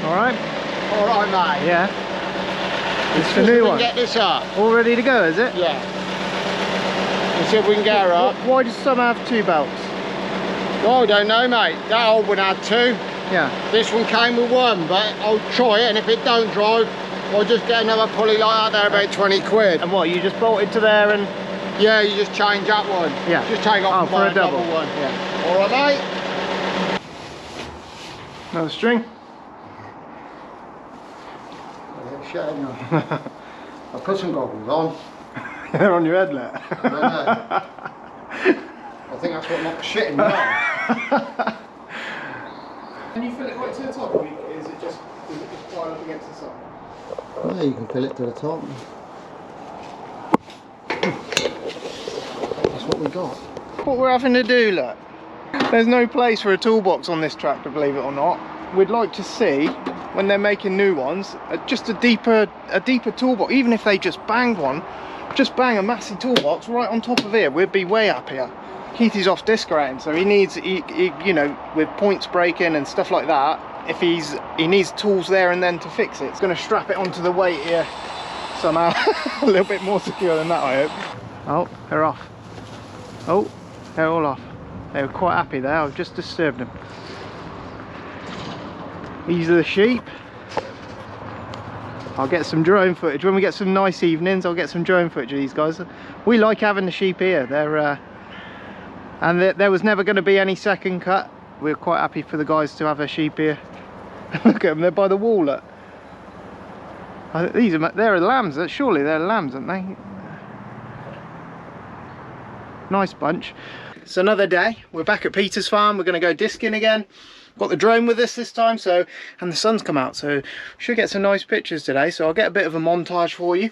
All right. All right, mate. Yeah. It's the new one. Get this up. All ready to go, is it? Yeah. Let's see if we can get her up. Why does some have 2 belts? Oh, I don't know, mate. That old one had 2. Yeah. This one came with 1, but I'll try it, and if it don't drive, I'll just get another pulley like that. They're about 20 quid. And what, you just bolt it to there and... Yeah, you just change that one. Yeah. Just take off for a double one. Yeah. All right, mate. Another string. I'll put some goggles on. They're on your head, look. I think that's what knocks shit in me out. Can you fill it right to the top, or is it just pile up against the side? Yeah, you can fill it to the top. That's what we got. What we're having to do, look. There's no place for a toolbox on this tractor, believe it or not. We'd like to see, when they're making new ones, just a deeper toolbox. Even if they just banged one, just bang a massive toolbox right on top of here, we'd be way happier. Keithy's off disc racing, so he needs, you know, with points breaking and stuff like that, if he needs tools there and then to fix it. It's going to strap it onto the weight here somehow. A little bit more secure than that, I hope. Oh, they're off. Oh, they're all off. They were quite happy there. I've just disturbed them. These are the sheep. I'll get some drone footage. When we get some nice evenings, I'll get some drone footage of these guys. We like having the sheep here. There was never going to be any second cut. We're quite happy for the guys to have their sheep here. Look at them, they're by the wall. Look. They're lambs. Surely they're lambs, aren't they? Nice bunch. It's another day. We're back at Peter's farm. We're going to go disking again. Got the drone with us this time, and the sun's come out, so should get some nice pictures today. So I'll get a bit of a montage for you.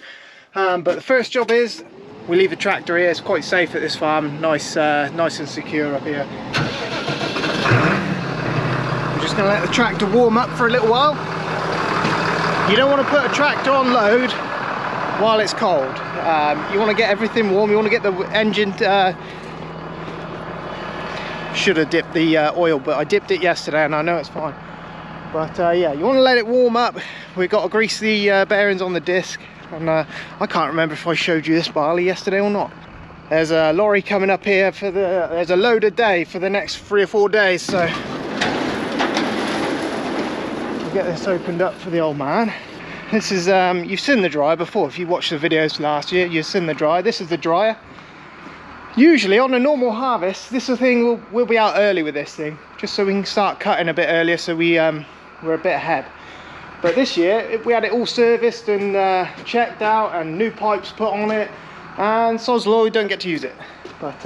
But the first job is we leave the tractor here. It's quite safe at this farm. Nice and secure up here. I'm just going to let the tractor warm up for a little while. You don't want to put a tractor on load while it's cold. You want to get everything warm. You want to get the engine. Should have dipped the oil, but I dipped it yesterday and I know it's fine. But yeah, you want to let it warm up. We've got to grease the bearings on the disc, and I can't remember if I showed you this barley yesterday or not. There's a lorry coming up here for there's a loaded day for the next 3 or 4 days, so we'll get this opened up for the old man. This is you've seen the dryer before. If you watched the videos last year, you've seen the dryer. This is the dryer. Usually on a normal harvest, this thing we'll be out early with this thing, just so we can start cutting a bit earlier, so we're a bit ahead. But this year we had it all serviced and checked out, and new pipes put on it, and soz law, we don't get to use it. But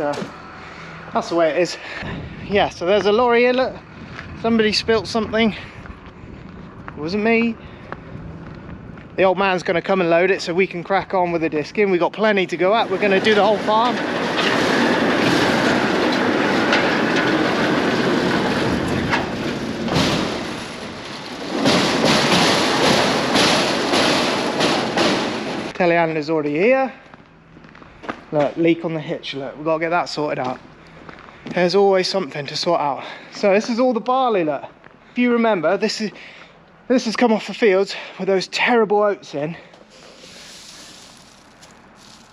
that's the way it is. Yeah, so there's a lorry here. Look, somebody spilt something. It wasn't me. The old man's going to come and load it so we can crack on with the disking. We've got plenty to go at. We're going to do the whole farm. Telehandler's already here. Look, leak on the hitch. Look, we've got to get that sorted out. There's always something to sort out. So this is all the barley. Look, if you remember, this has come off the fields with those terrible oats in.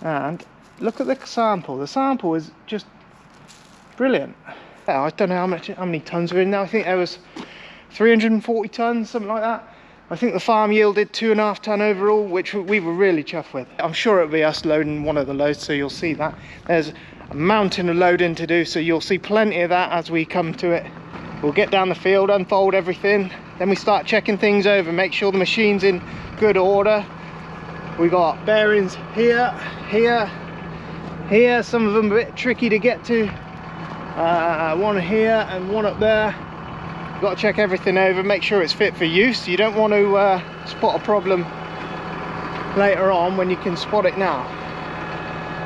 And look at the sample. The sample is just brilliant. I don't know how many tons are in there. I think there was 340 tons, something like that. I think the farm yielded 2.5 ton overall, which we were really chuffed with. I'm sure it'll be us loading one of the loads, so you'll see that. There's a mountain of loading to do, so you'll see plenty of that as we come to it. We'll get down the field, unfold everything, then we start checking things over, make sure the machine's in good order. We got bearings here, here, here. Some of them a bit tricky to get to. One here and one up there. Got to check everything over, make sure it's fit for use. You don't want to spot a problem later on when you can spot it now.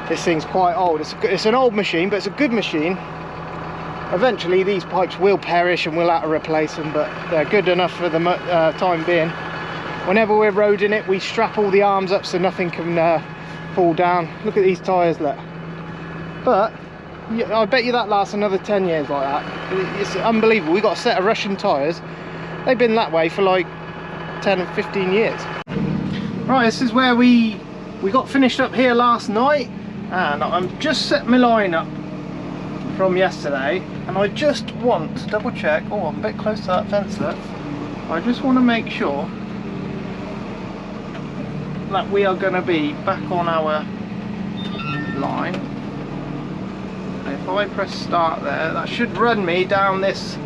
This thing's quite old. It's an old machine, but it's a good machine. Eventually these pipes will perish and we'll have to replace them, but they're good enough for the time being. Whenever we're roading it, we strap all the arms up so nothing can fall down. Look at these tyres, look. But I bet you that lasts another 10 years like that. It's unbelievable. We got a set of Russian tyres. They've been that way for like 10 and 15 years. Right, this is where we got finished up here last night, and I'm just set my line up from yesterday, and I just want to double check. Oh, I'm a bit close to that fence there. I just want to make sure that we are going to be back on our line. If I press start there, that should run me down this.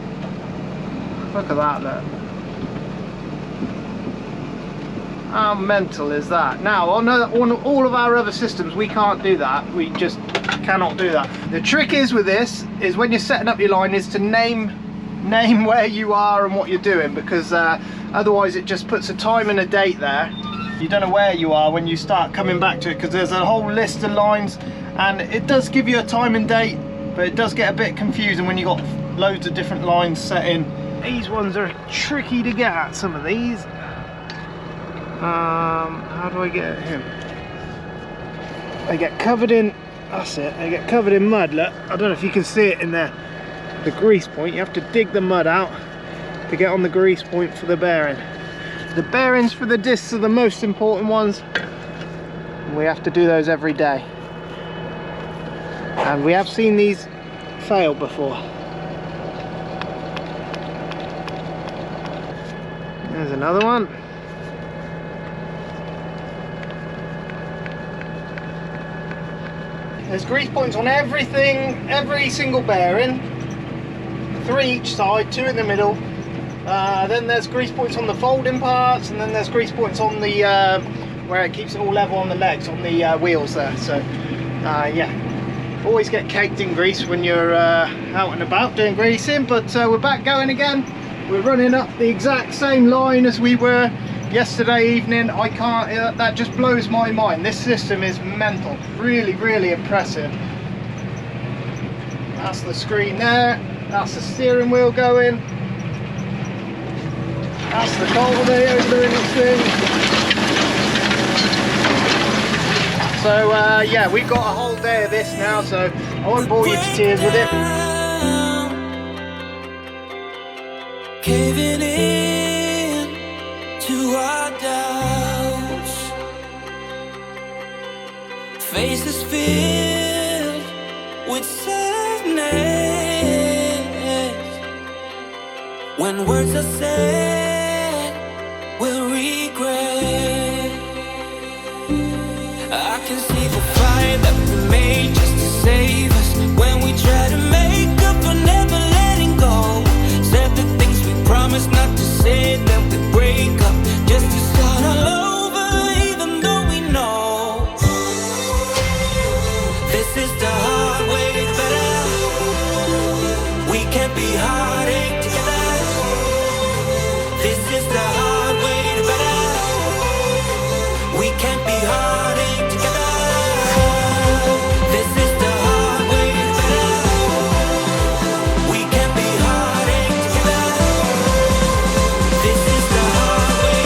Look at that there. How mental is that? Now on all of our other systems we can't do that. We just cannot do that. The trick is with this is when you're setting up your line is to name where you are and what you're doing, because otherwise it just puts a time and a date there. You don't know where you are when you start coming back to it, because there's a whole list of lines, and it does give you a time and date, but it does get a bit confusing when you've got loads of different lines set in. These ones are tricky to get at, some of these. How do I get him? They get covered in, that's it, they get covered in mud. Look, I don't know if you can see it in there, the grease point. You have to dig the mud out to get on the grease point for the bearing. The bearings for the discs are the most important ones. We have to do those every day. And we have seen these fail before. There's another one. There's grease points on everything, every single bearing. 3 each side, 2 in the middle. Then there's grease points on the folding parts, and then there's grease points on the where it keeps it all level on the legs, on the wheels there. So yeah, always get caked in grease when you're out and about doing greasing. But we're back going again. We're running up the exact same line as we were yesterday evening. I can't, that just blows my mind. This system is mental, really impressive. That's the screen there, that's the steering wheel going. That's the cultivator doing its thing. So yeah, we've got a whole day of this now, so I won't bore you to tears with it. Caving in to our doubts, faces filled with sadness. When words are said, we'll regret. I can see the fire that we made just to save us. When we try to make up for never letting go, said the things we promised not to say, then we break up just to start all over, even though we know this is the hard way better. We can't be heartache together. This is the hard way better. We can't be heartache together. This is the hard way better. We can't be heartache together. This is the hard way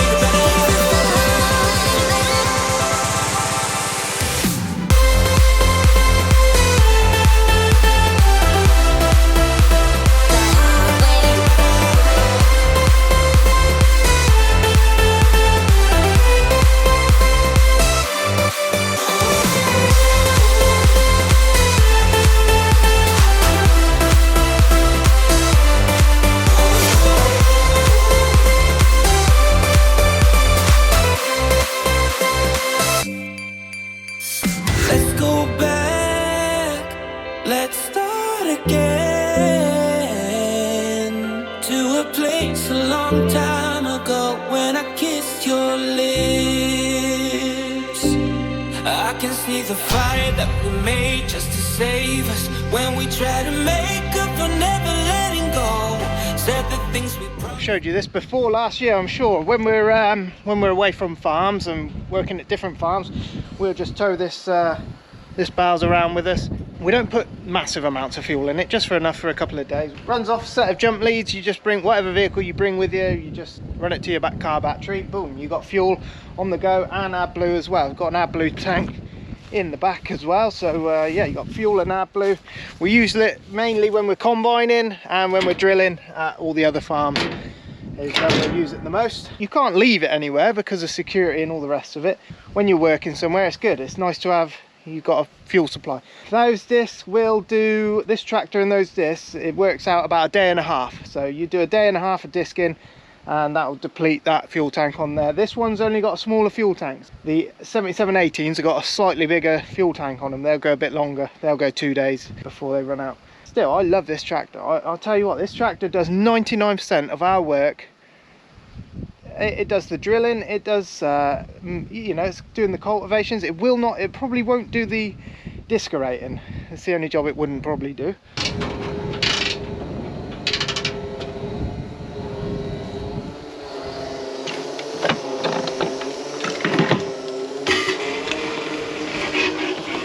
Let's go back, let's start again, to a place a long time ago when I kissed your lips. I can see the fire that we made just to save us. When we try to make up for never letting go, said the things we promised. Showed you this before last year, I'm sure. When we're away from farms and working at different farms, we'll just tow this this bales around with us. We don't put massive amounts of fuel in it, just for enough for a couple of days. Runs off a set of jump leads. You just bring whatever vehicle you bring with you, you just run it to your back car battery, boom, you got fuel on the go, and AdBlue as well. We've got an AdBlue tank in the back as well, so yeah, you got fuel and AdBlue. We use it mainly when we're combining and when we're drilling at all the other farms. is where we'll use it the most. You can't leave it anywhere because of security and all the rest of it. When you're working somewhere, it's good. It's nice to have, you've got a fuel supply. Those discs will do, this tractor and those discs, it works out about a day and a half. So you do a day and a half of disking and that will deplete that fuel tank on there. This one's only got smaller fuel tanks. The 7718s have got a slightly bigger fuel tank on them. They'll go a bit longer. They'll go 2 days before they run out. Still, I love this tractor. I'll tell you what, this tractor does 99% of our work. It does the drilling, it does, you know, it's doing the cultivations. It probably won't do the discorating. It's the only job it wouldn't probably do.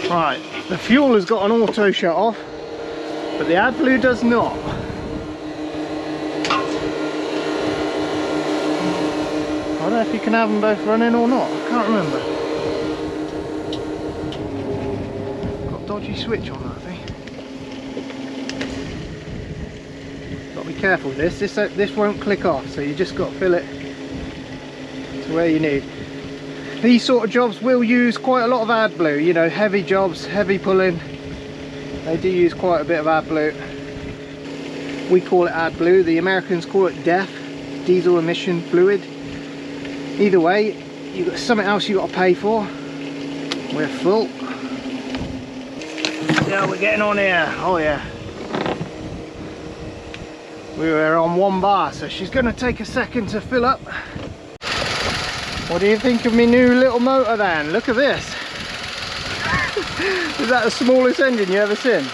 Right, the fuel has got an auto shut off, but the AdBlue does not. I don't know if you can have them both running or not, I can't remember. Got a dodgy switch on that thing. Got to be careful with this. This won't click off, so you just got to fill it to where you need. These sort of jobs will use quite a lot of AdBlue, you know, heavy jobs, heavy pulling. They do use quite a bit of AdBlue. We call it AdBlue, the Americans call it DEF, diesel emission fluid. Either way, you've got something else you've got to pay for. We're full. Yeah, we're getting on here. Oh yeah. We were on 1 bar, so she's going to take a second to fill up. What do you think of my new little motor then? Look at this. Is that the smallest engine you ever seen?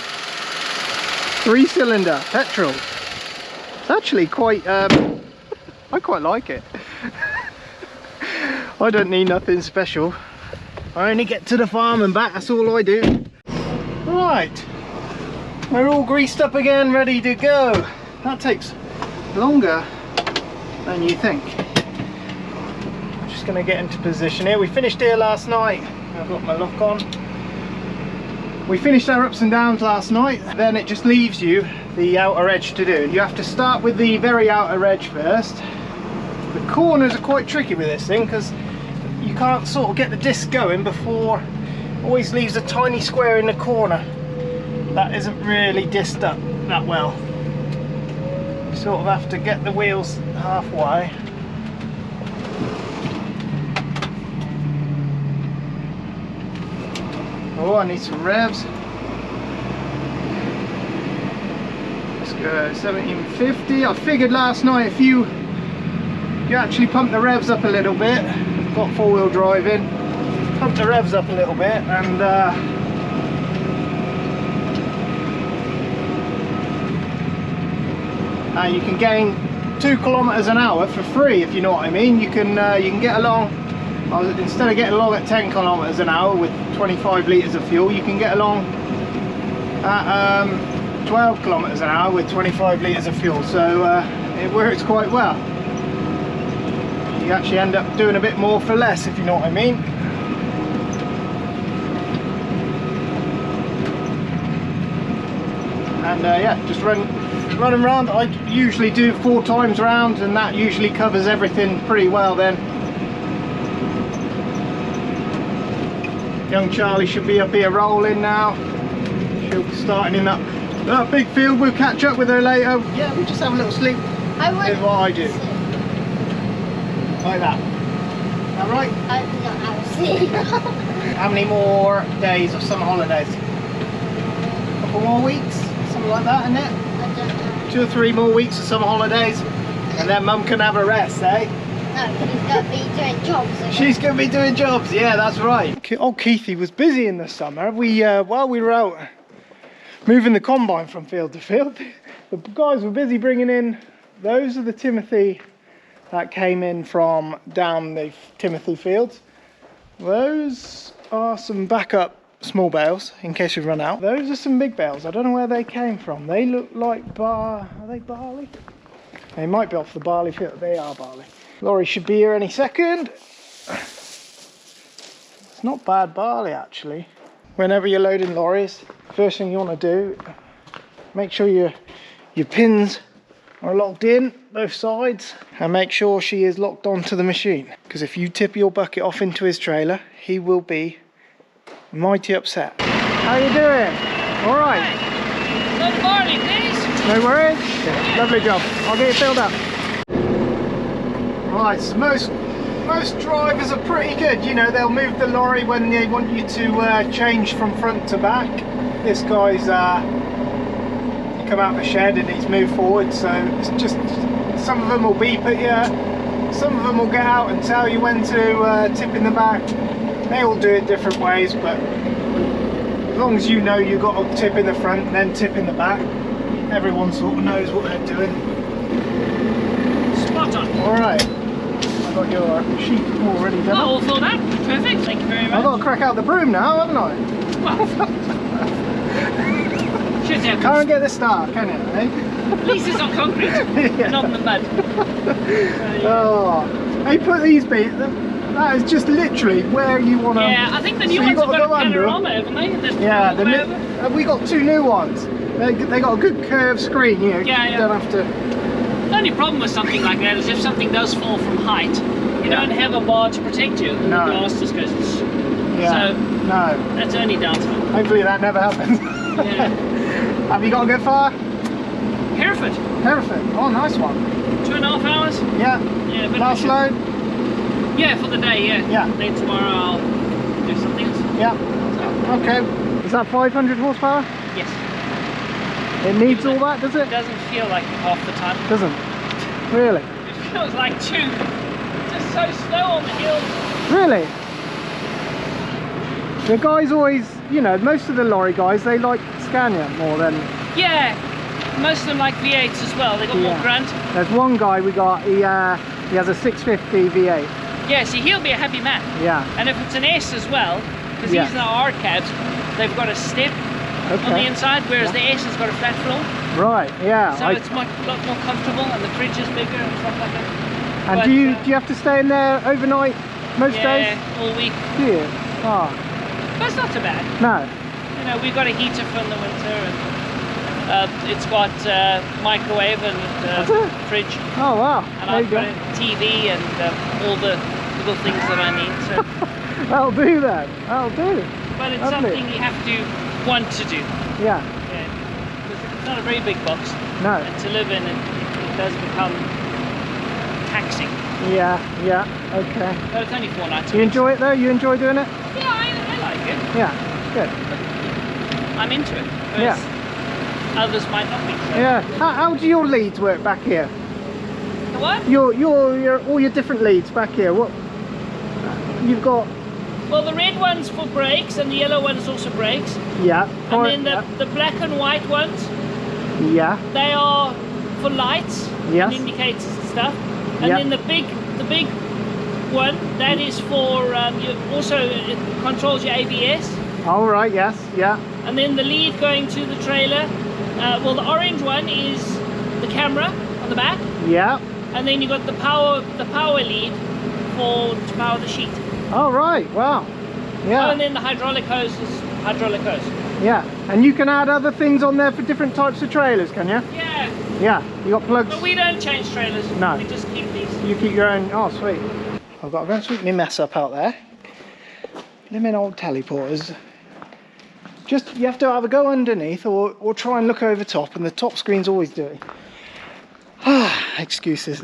3-cylinder petrol. It's actually quite, I quite like it. I don't need nothing special. I only get to the farm and back, that's all I do. Right, we're all greased up again, ready to go. That takes longer than you think. Going to get into position here. We finished here last night. I've got my lock on. We finished our ups and downs last night. Then it just leaves you the outer edge to do. You have to start with the very outer edge first. The corners are quite tricky with this thing because you can't sort of get the disc going before. Always leaves a tiny square in the corner that isn't really disced up that well. You sort of have to get the wheels halfway. Oh, I need some revs. Let's go 1750. I figured last night if you actually pump the revs up a little bit, got 4-wheel drive in, pump the revs up a little bit and you can gain 2 kilometers an hour for free, if you know what I mean. You can get along. Instead of getting along at 10 kilometers an hour with 25 litres of fuel, you can get along at 12 kilometers an hour with 25 litres of fuel. So it works quite well. You actually end up doing a bit more for less, if you know what I mean. And yeah, just running around. I usually do 4 times round, and that usually covers everything pretty well then. Young Charlie should be up here rolling now. She'll be starting in that big field. We'll catch up with her later. Yeah, we'll just have a little sleep. Here's what I do. Like that. Is that right? I don't know how to sleep. How many more days of summer holidays? A couple more weeks? Something like that, isn't it? I don't know. 2 or 3 more weeks of summer holidays. And then Mum can have a rest, eh? No, he's going to be doing jobs. She's going to be doing jobs, yeah, that's right. Old Keithy was busy in the summer. While we were out moving the combine from field to field, the guys were busy bringing in, those are the Timothy that came in from down the Timothy fields. Those are some backup small bales in case we run out. Those are some big bales. I don't know where they came from. They look like are they barley? They might be off the barley field. They are barley. Lorry should be here any second. It's not bad barley actually. Whenever you're loading lorries, first thing you want to do, make sure your pins are locked in, both sides. and make sure she is locked onto the machine, because if you tip your bucket off into his trailer, he will be mighty upset. How you doing? All right. Good morning, please. No worries. Yeah, lovely job. I'll get you filled up. Right, so most drivers are pretty good. You know, they'll move the lorry when they want you to change from front to back. This guy's come out of the shed and he's moved forward, so it's just, some of them will beep at you, some of them will get out and tell you when to tip in the back. They all do it different ways, but as long as you know you've got to tip in the front and then tip in the back, everyone sort of knows what they're doing. Spot on. Alright, I've got your sheet all ready done. Oh, all filled out. Perfect. Thank you very much. I've got to crack out the broom now, haven't I? Well, should have. Can't get the start, can it, eh? At least it's on concrete, Yeah. not in the mud. Oh, they put these beats. That is just literally where you want to. Yeah, I think the new So you ones have gotta got go a under. panorama, haven't they? That Yeah, go over. we got 2 new ones. They got a good curved screen. You know, Yeah, you yeah. don't have to. The only problem with something like that is if something does fall from height, you Yeah. don't have a bar to protect you. No. The glass just goes. Yeah. So No. that's the only downside. Hopefully that never happens. Yeah. Have you got a good far? Hereford, Hereford. Oh, nice one. 2.5 hours. Yeah. Yeah, but Last load. Yeah, for the day. Yeah. Yeah. Then tomorrow I'll do something else. Yeah. So, Okay. Is that 500 horsepower? yes. It needs all that, does it? It doesn't feel like it half the time. Doesn't. Really? It feels like 2. Just so slow on the hills. Really? The guys always, you know, most of the lorry guys, they like Scania more than. Yeah. Most of them like V8s as well. They got more Yeah. grunt. There's one guy we got, he has a 650 V8. Yeah, see, he'll be a happy man. Yeah. And if it's an S as well, because Yeah. these are R cabs, they've got a step on the Okay. inside, whereas Yeah. the S has got a flat floor. Right. Yeah. So it's a lot more comfortable, and the fridge is bigger and stuff like that. and but, do you have to stay in there overnight most Yeah, days? all week. Do you? Oh, But it's not too bad. no. You know, we've got a heater for in the winter, and it's got microwave and That's it? fridge, Oh wow. and There you I've go. got a TV and all the little things that I need. So, That'll do that. That'll do. but it's Lovely. something you have to want to do. Yeah. Yeah, because it's not a very big box, No. and to live in it does become taxing. Yeah. Yeah. Okay. But it's only 4 nights. a You week. enjoy it though? You enjoy doing it? Yeah, I like it. Yeah. Good. I'm into it. Yeah. Whereas others might not be. So. Yeah. How do your leads work back here? The what? Your all your different leads back here. What you've got? Well, the red one's for brakes, and the yellow one's also brakes. Yeah. And then the black and white ones, Yeah. they are for lights Yes. and indicators and stuff. And Yeah. then the big one, that is for you also it controls your ABS. All right. Yes. Yeah. And then the lead going to the trailer. Well, the orange one is the camera on the back, Yeah. and then you got the power lead to power the sheet. All right. Wow. Oh, Yeah. and then the hydraulic hose is hydraulic hose. Yeah. And you can add other things on there for different types of trailers, can you? Yeah, Yeah. You got plugs. but we don't change trailers. No. We just keep these. You keep your own. Oh, sweet. I've got to go and sweep my mess up out there. Limit old teleporters. Just you have to either go underneath or try and look over top, and the top screen's always dirty. Excuses.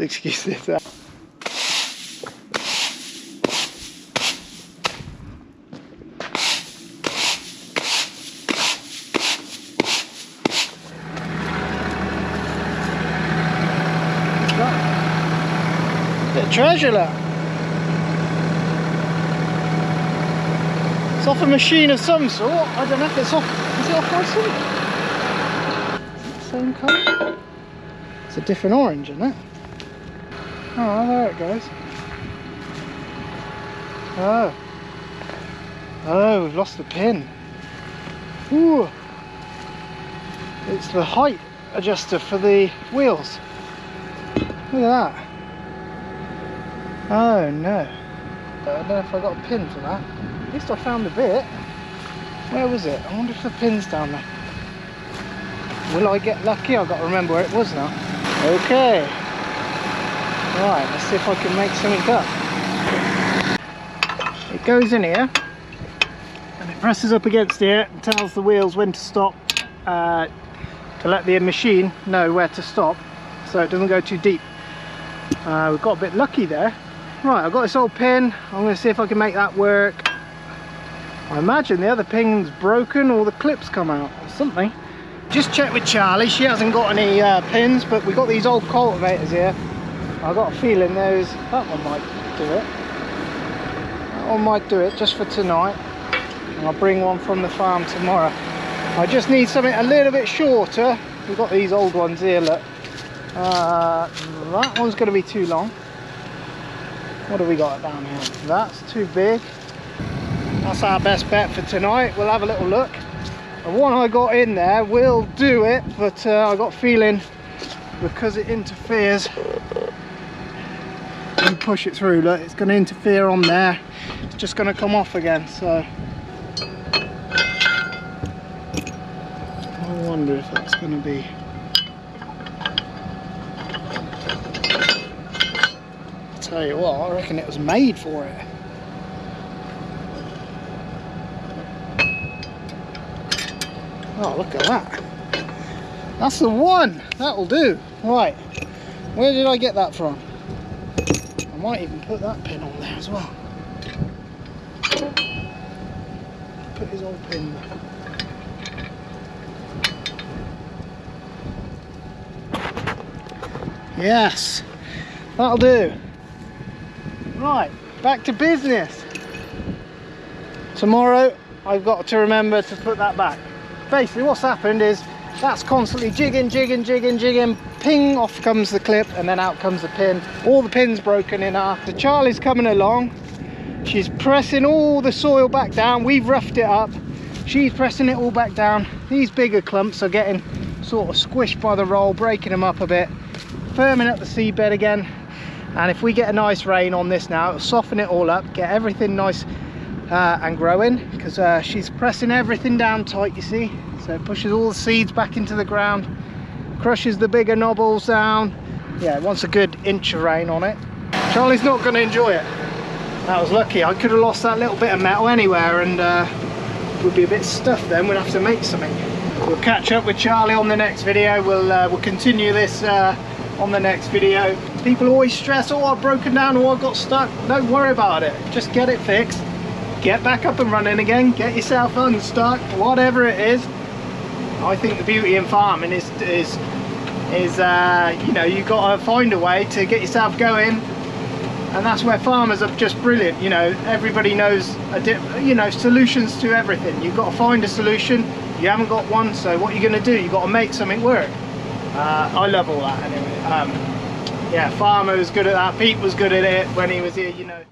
Bit of treasure, look. It's off a machine of some sort. I don't know if it's off. Is it off Hudson? Is it the same colour? It's a different orange, isn't it? Oh, there it goes. Oh. Oh, we've lost the pin. Ooh. It's the height adjuster for the wheels. Look at that. Oh no. I don't know if I got a pin for that. At least I found the bit. Where was it? I wonder if the pin's down there. Will I get lucky? I've got to remember where it was now. Okay. Right, let's see if I can make something up. It goes in here and it presses up against here and tells the wheels when to stop, to let the machine know where to stop so it doesn't go too deep. We've got a bit lucky there. Right, I've got this old pin. I'm going to see if I can make that work. I imagine the other pin's broken or the clips come out or something. Just checked with Charlie, she hasn't got any pins, but we've got these old cultivators here. I've got a feeling that one might do it. That one might do it just for tonight. And I'll bring one from the farm tomorrow. I just need something a little bit shorter. We've got these old ones here, look. That one's going to be too long. What have we got down here? That's too big. That's our best bet for tonight. We'll have a little look. The one I got in there will do it, but I got a feeling because it interferes and push it through, look, it's going to interfere on there. It's just going to come off again, so I wonder if that's going to be. I'll tell you what, I reckon it was made for it. Oh, look at that. That's the one. That'll do. Right. Where did I get that from? I might even put that pin on there as well. Put his old pin there. Yes. That'll do. Right. Back to business. Tomorrow I've got to remember to put that back. Basically what's happened is that's constantly jigging, ping, off comes the clip and then out comes the pin. All the pins broken in half. So Charlie's coming along, she's pressing all the soil back down, we've roughed it up, she's pressing it all back down. These bigger clumps are getting sort of squished by the roll, breaking them up a bit, firming up the seedbed again, and if we get a nice rain on this now, it'll soften it all up, get everything nice and growing, because she's pressing everything down tight, you see, so it pushes all the seeds back into the ground, crushes the bigger knobbles down. Yeah, it wants a good inch of rain on it. Charlie's not going to enjoy it. That was lucky. I could have lost that little bit of metal anywhere and we'd be a bit stuffed then. We'd have to make something. We'll catch up with Charlie on the next video. We'll continue this on the next video. People always stress, oh, I've broken down or I got stuck. Don't worry about it. Just get it fixed. Get back up and running again. Get yourself unstuck. Whatever it is. I think the beauty in farming is you know, you've got to find a way to get yourself going, and that's where farmers are just brilliant. You know, everybody knows you know, solutions to everything. You've got to find a solution. You haven't got one, so what are you going to do? You've got to make something work. I love all that anyway. Yeah, farmer was good at that. Pete was good at it when he was here, you know.